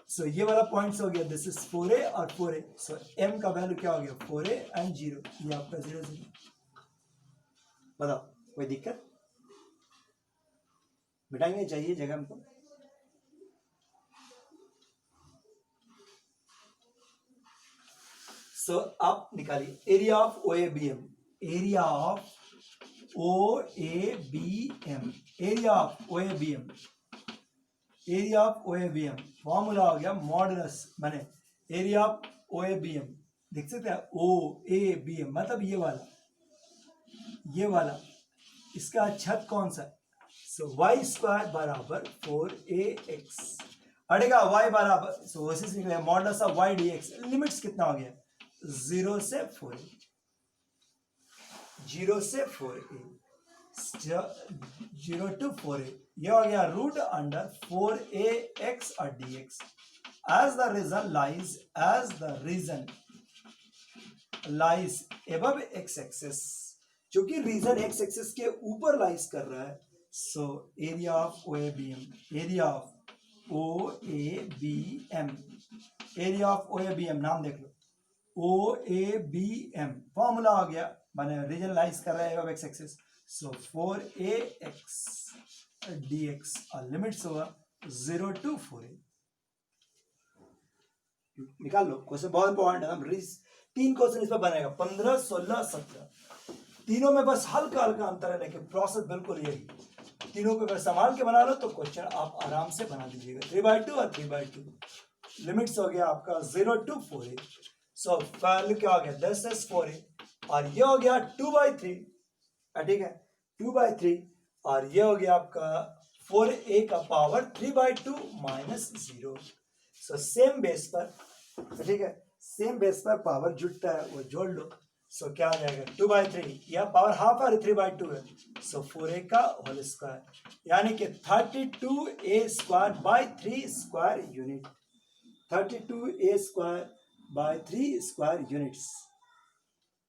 सो ये वाला पॉइंट्स हो गया, दिस इज 4a और 4a। सो m का वैल्यू क्या हो गया 4a एंड 0, ये आपका 0 0। बताओ कोई दिक्कत? मिटाएंगे चाहिए जगह हमको। सो आप निकालिए area of OABM, area of OABM, area of OABM, area of OABM formula हो गया मॉडुलस, माने एरिया ऑफ OABM देख सकते हैं, OABM मतलब ये वाला इसका छत कौन सा है? सो y स्क्वायर बराबर 4ax, अड़ेगा y बराबर, सो कोशिश निकलेगा modulus of y dx। Limits कितना हो गया 0 से 4a, 0 से 4a, 0 to 4a, ये हो गया रूट अंडर 4ax और dx। as the reason lies above x axis, क्योंकि रीजन x एक्सिस के ऊपर लाइज कर रहा है, so area of OABM, area of OABM, area of OABM नाम देख लो, OABM फॉर्मूला हो गया, माने रीजन लाइज कर रहा है above x एक्सिस, सो 4ax dx और लिमिट्स होगा 0 to 4a। निकाल लो, क्वेश्चन बहुत इंपॉर्टेंट है। 3 क्वेश्चन इस पर बनेगा, 15 16 17, तीनों में बस हल्का हल्का अंतर है लेकिन प्रोसेस बिल्कुल यही। तीनों को अगर संभाल के बना लो तो क्वेश्चन आप आराम से बना दीजिएगा। 3/2 और 3/2, लिमिट्स हो गया आपका 0 to 4a। सो वैल्यू क्या हो गया 10 is 4a, और ये हो गया 2/3, ठीक है 2/3, और ये हो गया आपका 4a का power 3/2 minus 0। So same base पर, ठीक है, सेम बेस पर पावर जुड़ता है, वो जोड़ लो। सो क्या आ जाएगा 2/3, या पावर हाफ और 3/2 है, सो 4a का होल स्क्वायर, यानी कि 32a square by 3 square unit, 32a square by 3 square units.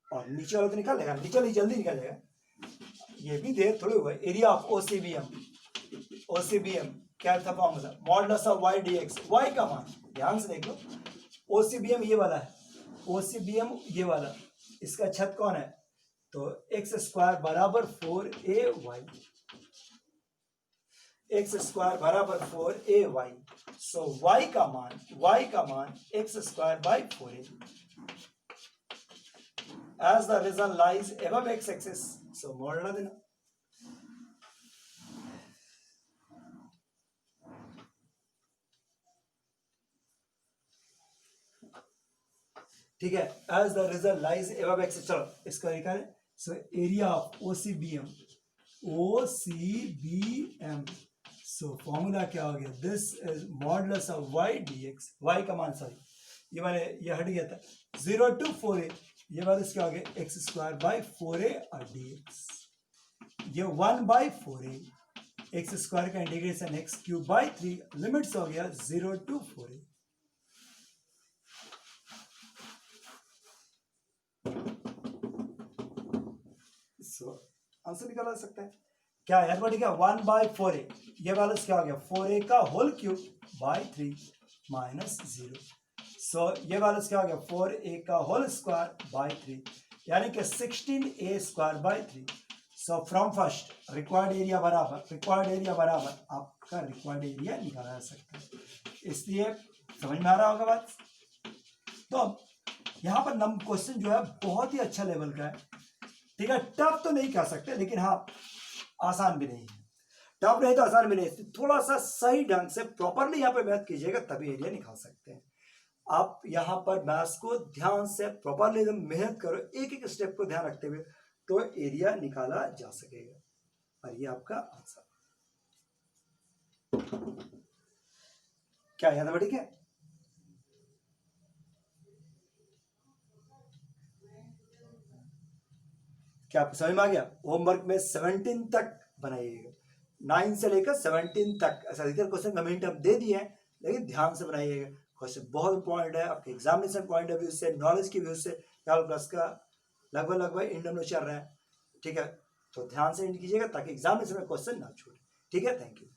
और नीचे वाला तो निकाल लेगा, नीचे वाली जल्दी निकल जाएगा, ये भी देर थोड़ी हुआ। एरिया ऑफ OCBM क्या था formula, modulus of y dx, y का मान ध्यान से देख लो। OCBM ये वाला है, OCBM ये वाला, इसका छत कौन है, तो x स्क्वायर बराबर 4ay, x स्क्वायर बराबर 4ay। सो y का मान x square by 4a, as the reason lies above x axis, सो मोड़ देना। ठीक है, as the result lies above x, चलो इसका निकालें। So area of OCBM, so formula क्या हो गया, this is modulus of y dx, y का मान सॉरी ये वाले ये हट गया था, 0 to 4a, ये वाले क्या हो गया x स्क्वायर बाय 4a और dx, ये 1/4a, x स्क्वायर का integration x cube by 3, limits हो गया 0 to 4a। आंसर निकाला सकता है क्या है, 1/4a, ये वाला क्या हो गया 4a का होल क्यूब बाय 3 माइनस 0। सो ये वाला क्या हो गया 4a का होल स्क्वायर बाय 3, यानी कि 16a square by 3। So from first required area बराबर आपका रिक्वायर्ड एरिया निकाला जा सकता है, इसलिए समझ में आ रहा होगा बात। तो अब यहाँ पर नंबर क्वेश्चन जो है बहुत ही अच्छा लेवल का है, ठीक है। टफ तो नहीं कह सकते, लेकिन हाँ आसान भी नहीं है, टफ नहीं तो आसान भी नहीं है। थोड़ा सा सही ढंग से प्रॉपरली यहाँ पे मैथ कीजिएगा तभी एरिया निकाल सकते हैं। आप यहाँ पर मैथ्स को ध्यान से प्रॉपरली एकदम मेहनत करो, एक एक स्टेप को ध्यान रखते हुए, तो एरिया निकाला जा सकेगा। और ये आपका आंसर क्या है, याद ठीक है। क्या आपको समझ में आ गया? होमवर्क में 17 तक बनाइएगा, 9 से लेकर 17 तक। ऐसा अधिकतर क्वेश्चन कमेंट हम दे दिए हैं, लेकिन ध्यान से बनाइएगा। क्वेश्चन बहुत इंपॉर्टेंट है आपके एग्जामिनेशन पॉइंट ऑफ व्यू से, नॉलेज की व्यू से। कैलकुलस का लगभग इंडियन में चल रहा है, ठीक है। तो ध्यान से कीजिएगा ताकि एग्जामिनेशन में क्वेश्चन ना छूटे, ठीक है। Thank you.